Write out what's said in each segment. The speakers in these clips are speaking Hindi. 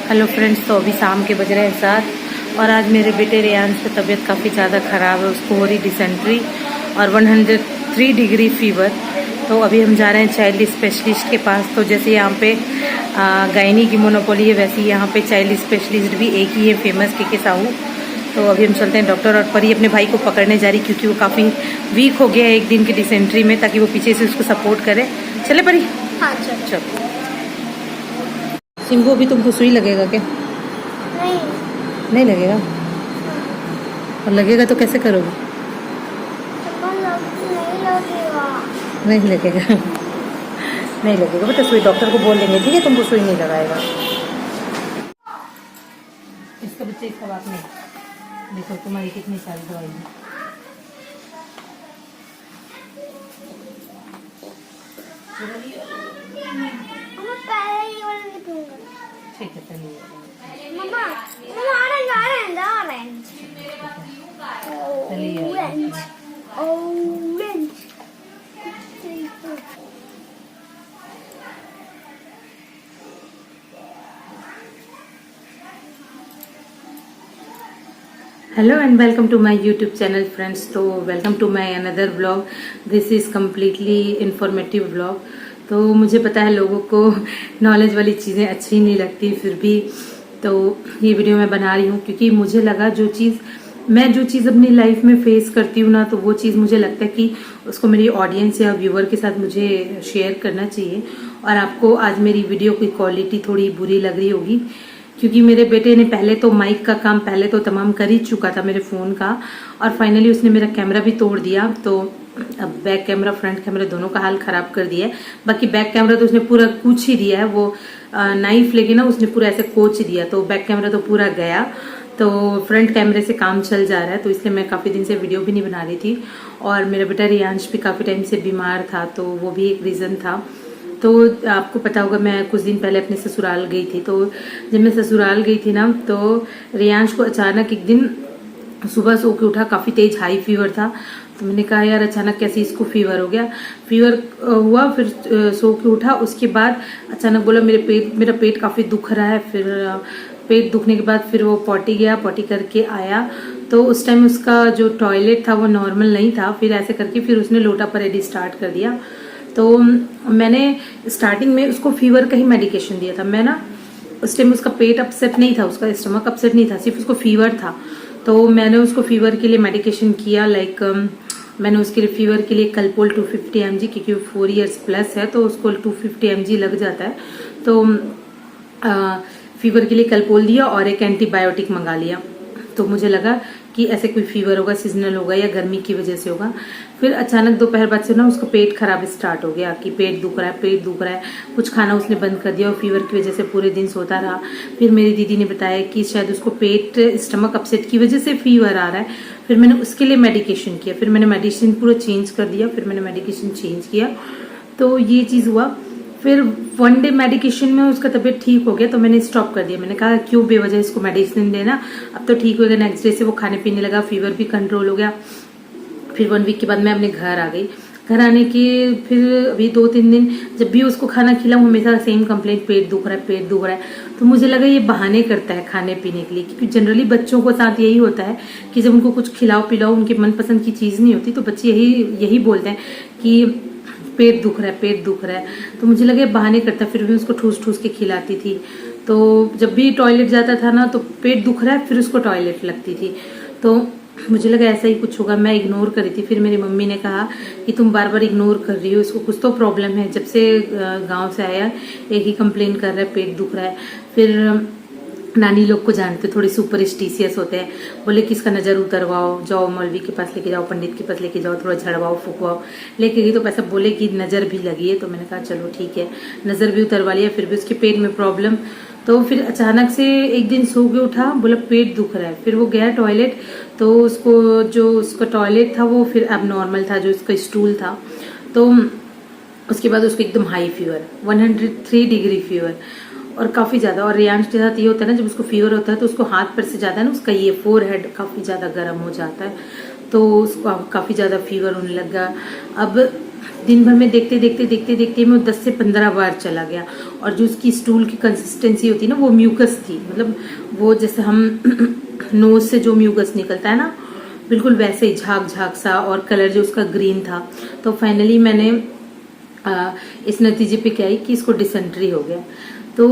हेलो फ्रेंड्स, तो अभी शाम के बज रहे हैं 7 और आज मेरे बेटे रियांश की तबीयत काफ़ी ज़्यादा ख़राब है। उसको हो रही डिसेंट्री और 103 डिग्री फीवर। तो अभी हम जा रहे हैं चाइल्ड स्पेशलिस्ट के पास। तो जैसे यहाँ पे गायनी की मोनोपोली है, वैसे यहाँ पे चाइल्ड स्पेशलिस्ट भी एक ही है, फेमस के साहू। तो अभी हम चलते हैं डॉक्टर। और परी अपने भाई को पकड़ने जा रही क्योंकि वो काफ़ी वीक हो गया है एक दिन की डिसेंट्री में, ताकि वो पीछे से उसको सपोर्ट करे। चले परी? हाँ चलो। सिंबू, अभी तुमको सुई लगेगा क्या? नहीं लगेगा? और लगेगा तो कैसे करोगे? नहीं लगेगा। नहीं लगेगा बेटा, सुई डॉक्टर को बोल देंगे, ठीक है? तुमको सुई नहीं लगाएगा। इसका बच्चे, इसका बात नहीं। देखो तुम्हारी कितनी सारी दवाई है। ठीक है, चलिए। Hello and welcome to my YouTube channel friends. तो welcome to my another vlog. This is completely informative vlog. तो मुझे पता है लोगों को नॉलेज वाली चीज़ें अच्छी नहीं लगती, फिर भी तो ये वीडियो मैं बना रही हूँ क्योंकि मुझे लगा जो चीज़ अपनी लाइफ में फेस करती हूँ ना, तो वो चीज़ मुझे लगता है कि उसको मेरी ऑडियंस या व्यूअर के साथ मुझे शेयर करना चाहिए। और आपको आज मेरी वीडियो की क्वालिटी थोड़ी बुरी लग रही होगी क्योंकि मेरे बेटे ने पहले तो माइक का काम पहले तो तमाम कर ही चुका था मेरे फ़ोन का, और फाइनली उसने मेरा कैमरा भी तोड़ दिया। तो अब बैक कैमरा फ्रंट कैमरा दोनों का हाल ख़राब कर दिया है। बाकी बैक कैमरा तो उसने पूरा कुछ ही दिया है, वो नाइफ लेके ना उसने पूरा ऐसे कोच दिया, तो बैक कैमरा तो पूरा गया। तो फ्रंट कैमरे से काम चल जा रहा है, तो इसलिए मैं काफ़ी दिन से वीडियो भी नहीं बना रही थी। और मेरा बेटा रियांश भी काफ़ी टाइम से बीमार था, तो वो भी एक रीज़न था। तो आपको पता होगा मैं कुछ दिन पहले अपने ससुराल गई थी। तो जब मैं ससुराल गई थी ना, तो रियांश को अचानक एक दिन सुबह सो के उठा, काफ़ी तेज हाई फीवर था। तो मैंने कहा यार अचानक कैसे इसको फीवर हो गया। फीवर हुआ, फिर सो के उठा, उसके बाद अचानक बोला मेरा पेट काफ़ी दुख रहा है। फिर पेट दुखने के बाद फिर वो पॉटी गया, पॉटी करके आया। तो उस टाइम उसका जो टॉयलेट था वो नॉर्मल नहीं था। फिर ऐसे करके फिर उसने लोटा परेड स्टार्ट कर दिया। तो मैंने स्टार्टिंग में उसको फीवर का ही मेडिकेशन दिया था। मैं ना उस टाइम उसका पेट अपसेट नहीं था, उसका स्टमक अपसेट नहीं था, सिर्फ उसको फीवर था। तो मैंने उसको फीवर के लिए मेडिकेशन किया। मैंने उसके लिए फीवर के लिए कलपोल 250 mg, क्योंकि वो 4 years प्लस है तो उसको 250 mg लग जाता है। तो फीवर के लिए कलपोल दिया और एक एंटीबायोटिक मंगा लिया। तो मुझे लगा कि ऐसे कोई फीवर होगा, सीजनल होगा या गर्मी की वजह से होगा। फिर अचानक दोपहर बाद से ना उसका पेट खराब स्टार्ट हो गया कि पेट दुख रहा है। कुछ खाना उसने बंद कर दिया और फीवर की वजह से पूरे दिन सोता रहा। फिर मेरी दीदी ने बताया कि शायद उसको पेट स्टमक अपसेट की वजह से फीवर आ रहा है। फिर मैंने उसके लिए मेडिकेशन किया, फिर मैंने मेडिसिन पूरा चेंज कर दिया, फिर मैंने मेडिकेशन चेंज किया। तो ये चीज़ हुआ। फिर 1 डे मेडिकेशन में उसका तबीयत ठीक हो गया, तो मैंने स्टॉप कर दिया। मैंने कहा क्यों बेवजह इसको मेडिसिन देना, अब तो ठीक हो गया। नेक्स्ट डे से वो खाने पीने लगा, फीवर भी कंट्रोल हो गया। फिर 1 वीक के बाद मैं अपने घर आ गई। घर आने के फिर अभी 2-3 दिन जब भी उसको खाना खिलाऊं, हमेशा सेम कंप्लेंट, पेट दुख रहा है। तो मुझे लगा ये बहाने करता है खाने पीने के लिए, क्योंकि जनरली बच्चों को साथ यही होता है कि जब उनको कुछ खिलाओ पिलाओ, उनके मनपसंद की चीज़ नहीं होती, तो बच्चे यही बोलते हैं कि पेट दुख रहा है। तो मुझे लगे बहाने करता, फिर भी उसको ठूस के खिलाती थी। तो जब भी टॉयलेट जाता था ना, तो पेट दुख रहा है, फिर उसको टॉयलेट लगती थी। तो मुझे लगा ऐसा ही कुछ होगा, मैं इग्नोर करी थी। फिर मेरी मम्मी ने कहा कि तुम बार बार इग्नोर कर रही हो, इसको कुछ तो प्रॉब्लम है। जब से गाँव से आया एक ही कंप्लेन कर रहा है, पेट दुख रहा है। फिर नानी लोग को जानते, थोड़े सुपरस्टिशियस होते हैं, बोले कि इसका नज़र उतरवाओ, जाओ मौलवी के पास लेके जाओ, पंडित के पास लेके जाओ, थोड़ा झड़वाओ फूकवाओ। लेके गई तो पैसा बोले कि नज़र भी लगी है। तो मैंने कहा चलो ठीक है, नज़र भी उतरवा लिया। फिर भी उसके पेट में प्रॉब्लम। तो फिर अचानक से एक दिन सो के उठा, बोला पेट दुख रहा है। फिर वो गया टॉयलेट, तो उसका टॉयलेट था वो फिर अब नॉर्मल था, जो उसका स्टूल था। तो उसके बाद उसको एकदम हाई फीवर, 103 डिग्री फीवर, और काफ़ी ज़्यादा। और रियांश के साथ ये होता है ना, जब उसको फीवर होता है तो उसको हाथ पर से ज़्यादा ना उसका ये फोरहेड काफ़ी ज़्यादा गर्म हो जाता है, तो उसको काफ़ी ज़्यादा फीवर होने लगा। अब दिन भर में देखते देखते देखते देखते मैं 10 से 15 बार चला गया। और जो उसकी स्टूल की कंसिस्टेंसी होती है ना, वो म्यूकस थी, मतलब वो जैसे हम नोज से जो म्यूकस निकलता है ना, बिल्कुल वैसे ही झाग झाग सा, और कलर जो उसका ग्रीन था। तो फाइनली मैंने इस नतीजे पे क्या आई कि इसको डिसेंट्री हो गया। तो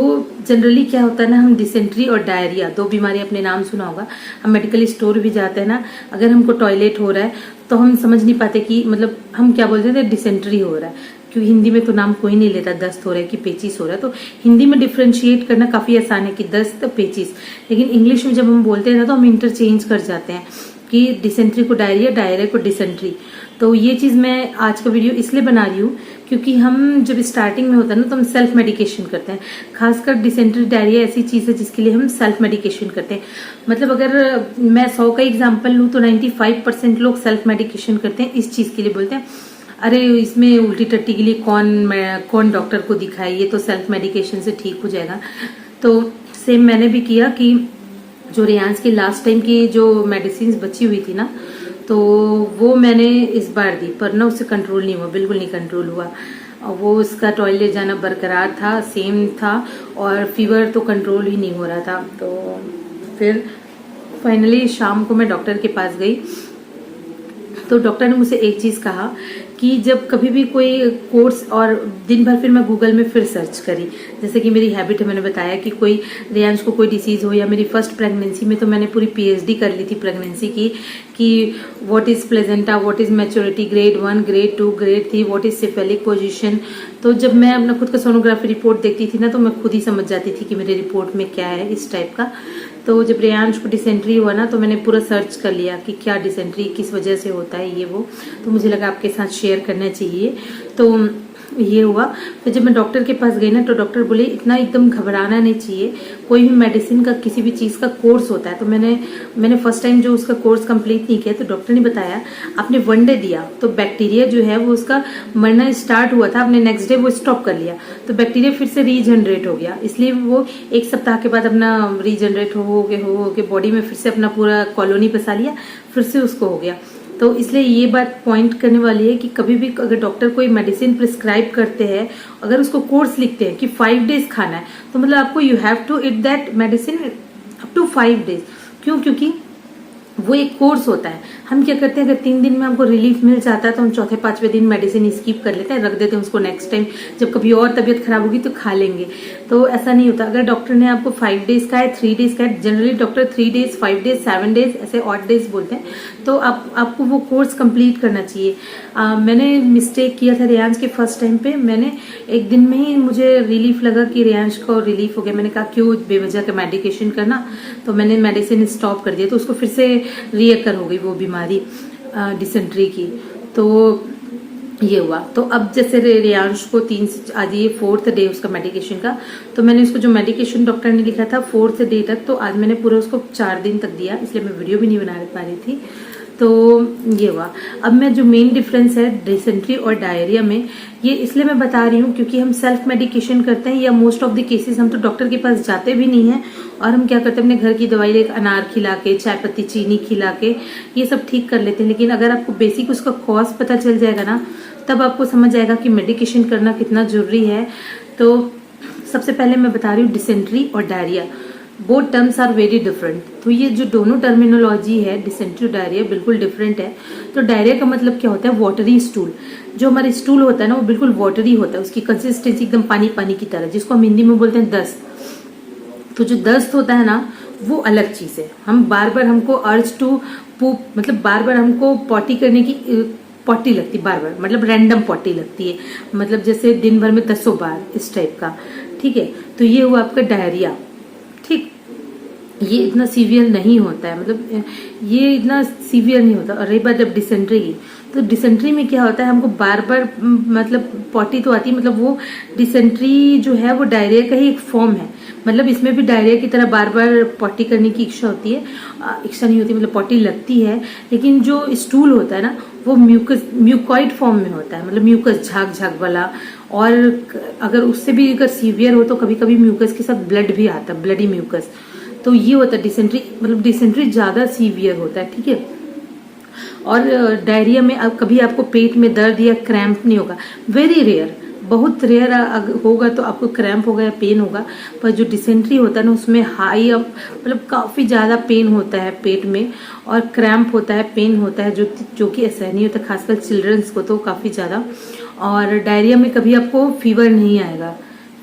जनरली क्या होता है ना, हम डिसेंट्री और डायरिया, 2 बीमारी अपने नाम सुना होगा। हम मेडिकल स्टोर भी जाते हैं ना, अगर हमको टॉयलेट हो रहा है तो हम समझ नहीं पाते कि मतलब हम क्या बोलते थे, डिसेंट्री हो रहा है, क्योंकि हिंदी में तो नाम कोई नहीं लेता, दस्त हो रहा है कि पेचिस हो रहा है। तो हिंदी में डिफ्रेंशिएट करना काफी आसान है कि दस्त पेचिस, लेकिन इंग्लिश में जब हम बोलते हैं ना तो हम इंटरचेंज कर जाते हैं कि डिसेंट्री को डायरिया, डायरिया को डिसेंट्री। तो ये चीज मैं आज का वीडियो इसलिए बना रही हूँ क्योंकि हम जब स्टार्टिंग में होता है ना तो हम सेल्फ मेडिकेशन करते हैं। खासकर डिसेंट्री, डायरिया ऐसी चीज है जिसके लिए हम सेल्फ मेडिकेशन करते हैं। मतलब अगर मैं 100 का एग्जाम्पल लूँ तो 95% लोग सेल्फ मेडिकेशन करते हैं। इस चीज के लिए बोलते हैं अरे इसमें उल्टी टट्टी के लिए कौन डॉक्टर को दिखाए, ये तो सेल्फ मेडिकेशन से ठीक हो जाएगा। तो सेम मैंने भी किया कि जो रियांस की लास्ट टाइम की जो मेडिसिन बची हुई थी ना, तो वो मैंने इस बार दी, पर ना उससे कंट्रोल नहीं हुआ, बिल्कुल नहीं कंट्रोल हुआ। वो उसका टॉयलेट जाना बरकरार था, सेम था, और फीवर तो कंट्रोल ही नहीं हो रहा था। तो फिर फाइनली शाम को मैं डॉक्टर के पास गई, तो डॉक्टर ने मुझे एक चीज कहा कि जब कभी भी कोई कोर्स, और दिन भर फिर मैं गूगल में फिर सर्च करी, जैसे कि मेरी हैबिट है, मैंने बताया कि कोई रियांश को कोई डिसीज हो, या मेरी फर्स्ट प्रेगनेंसी में तो मैंने पूरी पीएचडी कर ली थी प्रेगनेंसी की, कि what is placenta, what is maturity, grade 1, grade 2, grade 3, what is cephalic position. तो जब मैं अपना खुद का सोनोग्राफी रिपोर्ट देखती थी ना, तो मैं खुद ही समझ जाती थी कि मेरे रिपोर्ट में क्या है, इस टाइप का। तो जब रियांश को डिसेंट्री हुआ ना, तो मैंने पूरा सर्च कर लिया कि क्या डिसेंट्री किस वजह से होता है, ये वो। तो मुझे लगा आपके साथ शेयर करना चाहिए। तो ये हुआ। फिर जब मैं डॉक्टर के पास गई ना, तो डॉक्टर बोले इतना एकदम घबराना नहीं चाहिए, कोई भी मेडिसिन का, किसी भी चीज का कोर्स होता है। तो मैंने फर्स्ट टाइम जो उसका कोर्स कंप्लीट नहीं किया, तो डॉक्टर ने बताया आपने 1 डे दिया तो बैक्टीरिया जो है वो उसका मरना स्टार्ट हुआ था, आपने नेक्स्ट डे वो स्टॉप कर लिया, तो बैक्टीरिया फिर से रीजनरेट हो गया, इसलिए वो 1 सप्ताह के बाद अपना रीजनरेट हो के बॉडी में फिर से अपना पूरा कॉलोनी बसा लिया, फिर से उसको हो गया। तो इसलिए ये बात पॉइंट करने वाली है कि कभी भी अगर डॉक्टर कोई मेडिसिन प्रिस्क्राइब करते हैं, अगर उसको कोर्स लिखते हैं कि 5 डेज खाना है, तो मतलब आपको you have to eat that medicine up to 5 days. क्यों? क्योंकि वो एक कोर्स होता है। हम क्या करते हैं, अगर 3 दिन में हमको रिलीफ मिल जाता है तो हम चौथे 5वें दिन मेडिसिन स्किप कर लेते हैं, रख देते हैं उसको, नेक्स्ट टाइम जब कभी और तबीयत खराब होगी तो खा लेंगे। तो ऐसा नहीं होता। अगर डॉक्टर ने आपको 5 डेज का है, 3 डेज का है, generally doctor 3 days, 5 days, 7 days ऐसे ऑड डेज बोलते हैं, तो आपको वो कोर्स कंप्लीट करना चाहिए। मैंने मिस्टेक किया था रियांश के फर्स्ट टाइम पे। मैंने एक दिन में ही मुझे रिलीफ लगा कि रियांश को रिलीफ हो गया। मैंने कहा क्यों बेवजह का मेडिकेशन करना, तो मैंने मेडिसिन स्टॉप कर दिया, तो उसको फिर से रीअकर हो गई वो बीमारी डिसेंट्री की। तो ये हुआ। तो अब जैसे रियांश को 3 से आज ये 4th डे उसका मेडिकेशन का, तो मैंने उसको जो मेडिकेशन डॉक्टर ने लिखा था 4th डे तक, तो आज मैंने पूरा उसको 4 दिन तक दिया, इसलिए मैं वीडियो भी नहीं बना पा रही थी। तो ये हुआ। अब मैं जो मेन डिफरेंस है डिसेंट्री और डायरिया में, ये इसलिए मैं बता रही हूँ क्योंकि हम सेल्फ मेडिकेशन करते हैं, या मोस्ट ऑफ द केसेस हम तो डॉक्टर के पास जाते भी नहीं है, और हम क्या करते हैं अपने घर की दवाई लेकर अनार खिला के, चाय पत्ती चीनी खिला के ये सब ठीक कर लेते हैं। लेकिन अगर आपको बेसिक उसका कॉज पता चल जाएगा ना, तब आपको समझ आएगा कि मेडिकेशन करना कितना जरूरी है। तो सबसे पहले मैं बता रही हूँ डिसेंट्री और diarrhoea, both terms are very different. तो ये जो दोनों टर्मिनोलॉजी है, डिसेंट्री और डायरिया, बिल्कुल डिफरेंट है। तो डायरिया का मतलब क्या होता है, वाटरी स्टूल। जो हमारा स्टूल होता है ना, वो बिल्कुल वाटरी होता है, उसकी कंसिस्टेंसी एकदम पानी पानी की तरह, जिसको हम हिंदी में बोलते हैं दस्त। तो जो दस्त होता है ना, वो अलग चीज है। हम बार बार हमको अर्ज टू पूप, मतलब बार बार हमको पॉटी करने की पॉटी लगती, बार बार मतलब रैंडम पॉटी लगती है, मतलब जैसे दिन भर में 10 बार, इस टाइप का। ठीक है, तो ये हुआ आपका डायरिया। ठीक, ये इतना सीवियर नहीं होता है, मतलब ये इतना सीवियर नहीं होता। और रही बात जब डिसेंट्री की, तो डिसेंट्री में क्या होता है, हमको बार बार मतलब पॉटी तो आती है, मतलब वो डिसेंट्री जो है वो डायरिया का ही एक फॉर्म है। मतलब इसमें भी डायरिया की तरह बार बार पॉटी करने की इच्छा होती है, इच्छा नहीं होती, मतलब पॉटी लगती है, लेकिन जो स्टूल होता है ना, वो म्यूकॉइड फॉर्म में होता है, मतलब म्यूकस झाग झाग वाला। और अगर उससे भी अगर सीवियर हो तो कभी कभी म्यूकस के साथ ब्लड भी आता है, ब्लडी म्यूकस। तो ये होता है डिसेंट्री, मतलब डिसेंट्री ज्यादा सीवियर होता है। ठीक है, और डायरिया में अब कभी आपको पेट में दर्द या क्रैम्प नहीं होगा, वेरी रेयर, बहुत रेयर होगा तो आपको क्रैम्प होगा या पेन होगा। पर जो डिसेंट्री होता है ना उसमें हाई मतलब काफ़ी ज़्यादा पेन होता है पेट में, और क्रैम्प होता है, पेन होता है, जो कि असहनीय होता है, खासकर चिल्ड्रंस को तो काफ़ी ज़्यादा। और डायरिया में कभी आपको फीवर नहीं आएगा,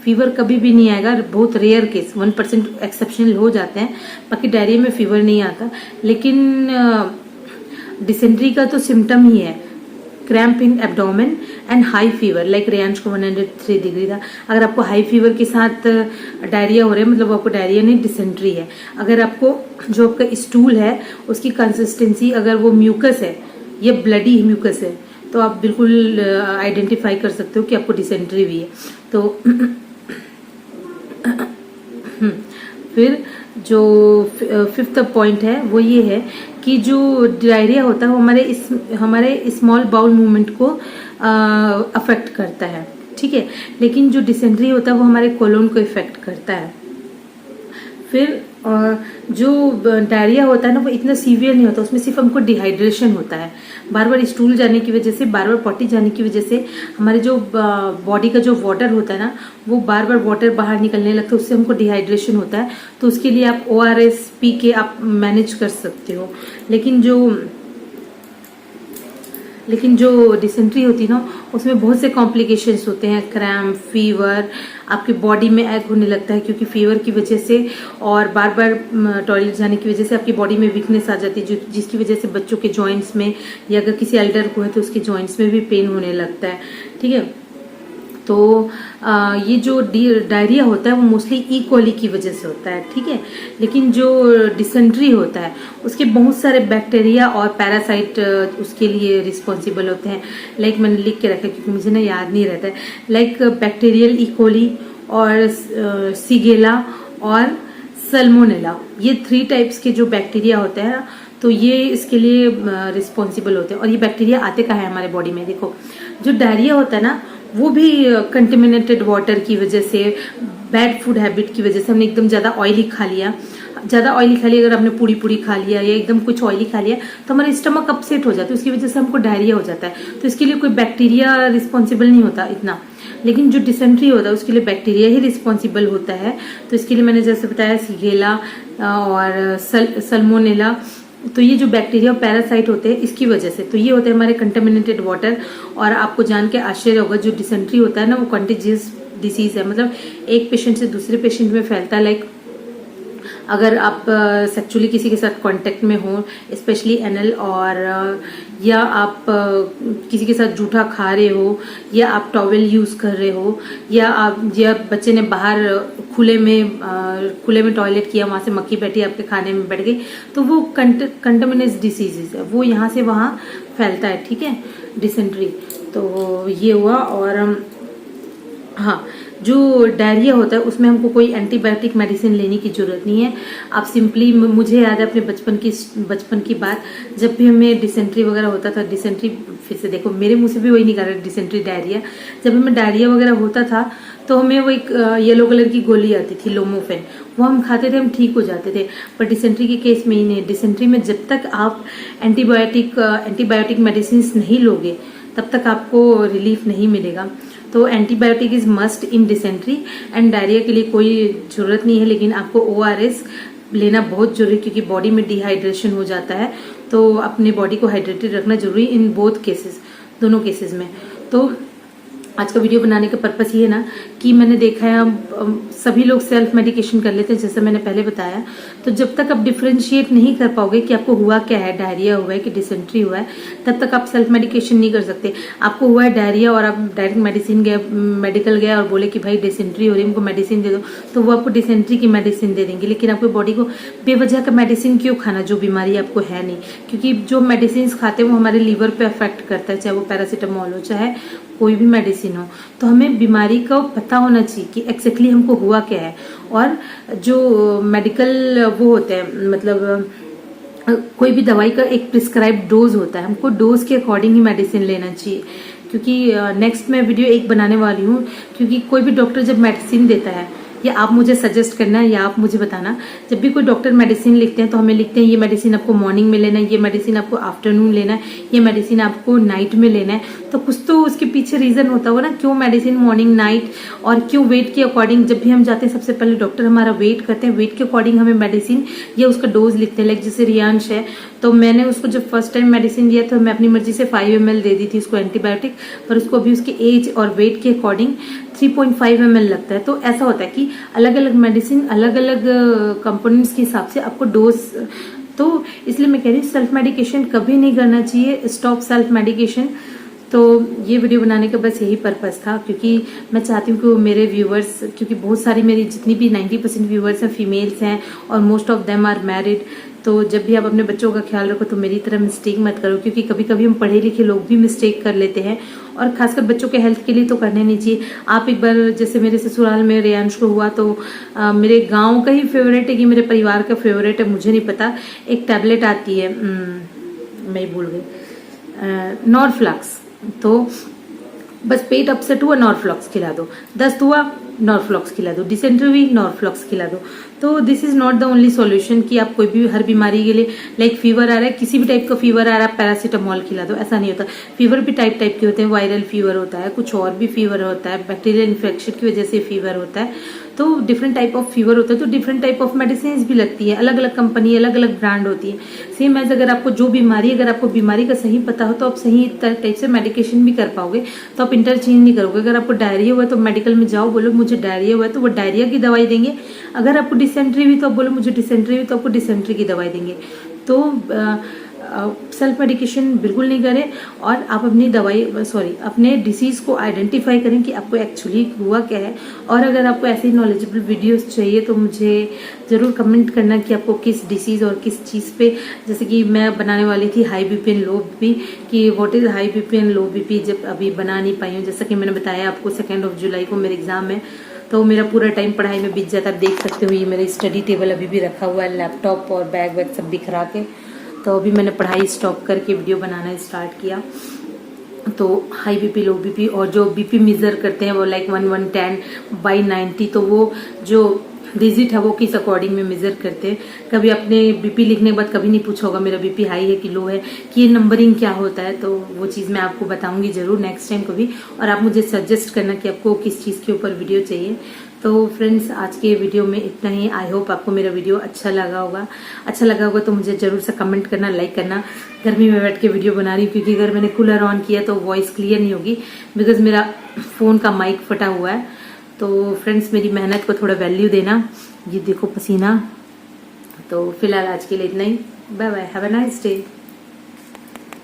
फीवर कभी भी नहीं आएगा, बहुत रेयर केस 1% एक्सेप्शनल हो जाते हैं, बाकी डायरिया में फीवर नहीं आता। लेकिन डिसेंट्री का तो सिम्टम ही है cramp in abdomen and high fever, like Reyansh को 103 डिग्री था। अगर आपको हाई फीवर के साथ डायरिया हो रहा है मतलब आपको डायरिया नहीं डिसेंट्री है। अगर आपको जो आपका स्टूल है उसकी कंसिस्टेंसी अगर वो म्यूकस है या ब्लडी म्यूकस है तो आप बिल्कुल आइडेंटिफाई कर सकते हो कि आपको डिसेंट्री भी है। तो फिर जो 5th पॉइंट है वो ये है कि जो डायरिया होता है वो हमारे स्मॉल बाउल मूवमेंट को अफेक्ट करता है, ठीक है, लेकिन जो डिसेंट्री होता है वो हमारे कोलोन को इफेक्ट करता है। फिर जो डायरिया होता है ना वो इतना सीवियर नहीं होता, उसमें सिर्फ हमको डिहाइड्रेशन होता है, बार बार स्टूल जाने की वजह से, बार बार पॉटी जाने की वजह से हमारे जो बॉडी का जो वाटर होता है ना वो बार बार वाटर बाहर निकलने लगता है, उससे हमको डिहाइड्रेशन होता है। तो उसके लिए आप ORS पी के आप मैनेज कर सकते हो। लेकिन जो डिसेंट्री होती है ना उसमें बहुत से कॉम्प्लिकेशंस होते हैं, क्रैम्प, फीवर, आपकी बॉडी में ऐग होने लगता है क्योंकि फीवर की वजह से और बार बार टॉयलेट जाने की वजह से आपकी बॉडी में वीकनेस आ जाती है, जिसकी वजह से बच्चों के जॉइंट्स में या अगर किसी एल्डर को है तो उसके जॉइंट्स में भी पेन होने लगता है, ठीक है। तो ये जो डायरिया होता है वो मोस्टली ई कोली की वजह से होता है, ठीक है। लेकिन जो डिसेंट्री होता है उसके बहुत सारे बैक्टीरिया और पैरासाइट उसके लिए रिस्पॉन्सिबल होते हैं। लाइक मैंने लिख के रखा क्योंकि मुझे ना याद नहीं रहता है। लाइक बैक्टीरियल ई कोली और सीगेला और सल्मोनेला, ये 3 टाइप्स के जो बैक्टीरिया होते हैं ना तो ये इसके लिए रिस्पॉन्सिबल होते हैं। और ये बैक्टीरिया आते कहाँ है हमारे बॉडी में, देखो जो डायरिया होता है ना वो भी कंटेमिनेटेड वाटर की वजह से, बैड फूड हैबिट की वजह से, हमने एकदम ज़्यादा ऑयली खा लिया, अगर आपने पूड़ी खा लिया या एकदम कुछ ऑयली खा लिया तो हमारा स्टमक अपसेट हो जाता है, उसकी वजह से हमको डायरिया हो जाता है। तो इसके लिए कोई बैक्टीरिया रिस्पॉन्सिबल नहीं होता इतना, लेकिन जो डिसेंट्री होता है उसके लिए बैक्टीरिया ही रिस्पॉन्सिबल होता है। तो इसके लिए मैंने जैसे बताया सीगेला और सल्मोनेला, तो ये जो बैक्टीरिया और पैरासाइट होते हैं इसकी वजह से, तो ये होते हैं हमारे कंटेमिनेटेड वाटर। और आपको जान के आश्चर्य होगा जो डिसेंट्री होता है ना वो कंटेजियस डिसीज है, मतलब एक पेशेंट से दूसरे पेशेंट में फैलता है। लाइक अगर आप सेक्सुअली किसी के साथ कांटेक्ट में हो, स्पेशली एनल, और या आप किसी के साथ जूठा खा रहे हो, या आप टॉवेल यूज कर रहे हो, या बच्चे ने बाहर खुले में टॉयलेट किया, वहां से मक्खी बैठी आपके खाने में बैठ गई, तो वो कंटामिनेस डिसीजेज है, वो यहाँ से वहां फैलता है, ठीक है, डिसेंट्री। तो ये हुआ। और हाँ, जो डायरिया होता है उसमें हमको कोई एंटीबायोटिक मेडिसिन लेने की जरूरत नहीं है। आप सिंपली, मुझे याद है अपने बचपन की बात, जब भी हमें डिसेंट्री वगैरह होता था, डिसेंट्री फिर से देखो मेरे मुंह से भी वही निकाला, डिसेंट्री डायरिया, जब हमें डायरिया वगैरह होता था तो हमें वो एक येलो कलर की गोली आती थी लोमोफेन, वो हम खाते थे, हम ठीक हो जाते थे। पर डिसेंट्री के केस में ही नहीं, डिसेंट्री में जब तक आप एंटीबायोटिक मेडिसिन नहीं लोगे तब तक आपको रिलीफ नहीं मिलेगा। तो antibiotic is must in dysentery, and diarrhoea के लिए कोई जरूरत नहीं है, लेकिन आपको ORS लेना बहुत जरूरी है क्योंकि बॉडी में डिहाइड्रेशन हो जाता है। तो अपने बॉडी को हाइड्रेटेड रखना जरूरी इन बोथ केसेस, दोनों केसेस में। तो आज का वीडियो बनाने का पर्पस ये है ना कि मैंने देखा है सभी लोग सेल्फ मेडिकेशन कर लेते हैं, जैसे मैंने पहले बताया। तो जब तक आप डिफ्रेंशिएट नहीं कर पाओगे कि आपको हुआ क्या है, डायरिया हुआ है कि डिसेंट्री हुआ है, तब तक आप सेल्फ मेडिकेशन नहीं कर सकते। आपको हुआ है डायरिया और आप डायरेक्ट मेडिकल गए और बोले कि भाई डिसेंट्री हो रही है, हमको मेडिसिन दे दो, तो वो आपको डिसेंट्री की मेडिसिन दे देंगे, लेकिन आपको बॉडी को बेवजह का मेडिसिन क्यों खाना जो बीमारी आपको है नहीं, क्योंकि जो मेडिसिन खाते हैं वो हमारे लीवर पे अफेक्ट करता है, चाहे वो पैरासीटामोल हो चाहे कोई भी मेडिसिन हो। तो हमें बीमारी का पता होना चाहिए कि एक्जैक्टली हमको हुआ क्या है। और जो मेडिकल वो होते हैं, मतलब कोई भी दवाई का एक प्रिस्क्राइब डोज होता है, हमको डोज के अकॉर्डिंग ही मेडिसिन लेना चाहिए। क्योंकि नेक्स्ट मैं वीडियो एक बनाने वाली हूँ, क्योंकि कोई भी डॉक्टर जब मेडिसिन देता है या आप मुझे सजेस्ट करना या आप मुझे बताना। जब भी कोई डॉक्टर मेडिसिन लिखते हैं तो हमें लिखते हैं ये मेडिसिन आपको मॉर्निंग में लेना है, ये मेडिसिन आपको आफ्टरनून लेना है, ये मेडिसिन आपको नाइट में लेना है। तो कुछ तो उसके पीछे रीजन होता होगा ना, क्यों मेडिसिन मॉर्निंग नाइट, और क्यों वेट के अकॉर्डिंग। जब भी हम जाते हैं सबसे पहले डॉक्टर हमारा वेट करते हैं, वेट के अकॉर्डिंग हमें मेडिसिन या उसका डोज लिखते हैं। लाइक जैसे रियांश है, तो मैंने उसको जब फर्स्ट टाइम मेडिसिन दिया तो मैं अपनी मर्जी से 5 ml दे दी थी उसको एंटीबायोटिक, पर उसको अभी उसके एज और वेट के अकॉर्डिंग 3.5 ml लगता है। तो ऐसा होता है कि अलग अलग मेडिसिन अलग अलग कंपोनेंट्स के हिसाब से आपको डोज, तो इसलिए मैं कह रही हूँ सेल्फ मेडिकेशन कभी नहीं करना चाहिए, स्टॉप सेल्फ मेडिकेशन। तो ये वीडियो बनाने का बस यही पर्पस था, क्योंकि मैं चाहती हूँ कि मेरे व्यूअर्स, क्योंकि बहुत सारी मेरी जितनी भी 90% व्यूअर्स हैं फीमेल्स हैं और most of them are married. तो जब भी आप अपने बच्चों का ख्याल रखो तो मेरी तरह मिस्टेक मत करो, क्योंकि कभी कभी हम पढ़े लिखे लोग भी मिस्टेक कर लेते हैं, और खासकर बच्चों के हेल्थ के लिए तो करने नहीं चाहिए। आप एक बार, जैसे मेरे ससुराल में रियांश को हुआ तो मेरे गाँव का ही फेवरेट है कि मेरे परिवार का फेवरेट है, मुझे नहीं पता, एक टैबलेट आती है, मैं भूल गई, नॉर्फ्लॉक्स। तो बस पेट अपसेट हुआ नॉर्फ्लॉक्स खिला दो, दस्त हुआ नॉर्फ्लॉक्स खिला दो, डिसेंट्री हुई नॉर्फ्लॉक्स खिला दो। तो this is not the only solution कि आप कोई भी हर बीमारी के लिए, लाइक फीवर आ रहा है, किसी भी टाइप का फीवर आ रहा है, पैरासीटामोल खिला दो, ऐसा नहीं होता। फीवर भी टाइप टाइप के होते हैं, वायरल फीवर होता है, कुछ और भी फीवर होता है, बैक्टीरियल इन्फेक्शन की वजह से फीवर होता है। तो डिफरेंट टाइप ऑफ फीवर होता है, तो डिफरेंट टाइप ऑफ मेडिसिन भी लगती है, अलग अलग कंपनी अलग अलग ब्रांड होती है। सेम एज अगर आपको जो बीमारी, अगर आपको बीमारी का सही पता हो तो आप सही टाइप से मेडिकेशन भी कर पाओगे, तो आप इंटरचेंज नहीं करोगे। अगर आपको डायरिया हुआ है तो मेडिकल में जाओ, बोलो मुझे डायरिया हुआ है, तो वो डायरिया की दवाई देंगे। अगर आपको डिसेंट्री हुई तो आप बोलो मुझे डिसेंट्री हुई, तो आपको डिसेंट्री की दवाई देंगे। तो सेल्फ मेडिकेशन बिल्कुल नहीं करें, और आप अपनी अपने डिसीज को आइडेंटिफाई करें कि आपको एक्चुअली हुआ क्या है। और अगर आपको ऐसी नॉलेजेबल वीडियोस चाहिए तो मुझे ज़रूर कमेंट करना कि आपको किस डिसीज़ और किस चीज़ पे, जैसे कि मैं बनाने वाली थी high BP and low BP, कि what is high BP and low BP, जब अभी बना नहीं पाई हूँ। जैसा कि मैंने बताया आपको 2 जुलाई को मेरे एग्जाम है, तो मेरा पूरा टाइम पढ़ाई में बीत जाता है। आप देख सकते हो ये मेरा स्टडी टेबल अभी भी रखा हुआ है, लैपटॉप और बैग वैग सब बिखरा के। तो अभी मैंने पढ़ाई स्टॉप करके वीडियो बनाना स्टार्ट किया। तो हाई बीपी लो बीपी, और जो बीपी मेजर करते हैं वो लाइक 110/90, तो वो जो डिजिट है वो किस अकॉर्डिंग में मेजर करते हैं। कभी अपने बीपी लिखने के बाद कभी नहीं पूछा होगा मेरा बीपी हाई है कि लो है, कि ये नंबरिंग क्या होता है। तो वो चीज़ मैं आपको बताऊंगी जरूर नेक्स्ट टाइम कभी, और आप मुझे सजेस्ट करना कि आपको किस चीज़ के ऊपर वीडियो चाहिए। तो फ्रेंड्स, आज के वीडियो में इतना ही। आई होप आपको मेरा वीडियो अच्छा लगा होगा तो मुझे जरूर से कमेंट करना, लाइक करना। गर्मी में बैठ के वीडियो बना रही हूँ, क्योंकि अगर मैंने कूलर ऑन किया तो वॉइस क्लियर नहीं होगी, बिकॉज मेरा फ़ोन का माइक फटा हुआ है। तो फ्रेंड्स, मेरी मेहनत को थोड़ा वैल्यू देना। ये देखो पसीना। तो फिलहाल आज के लिए इतना ही। Bye bye, have a nice day.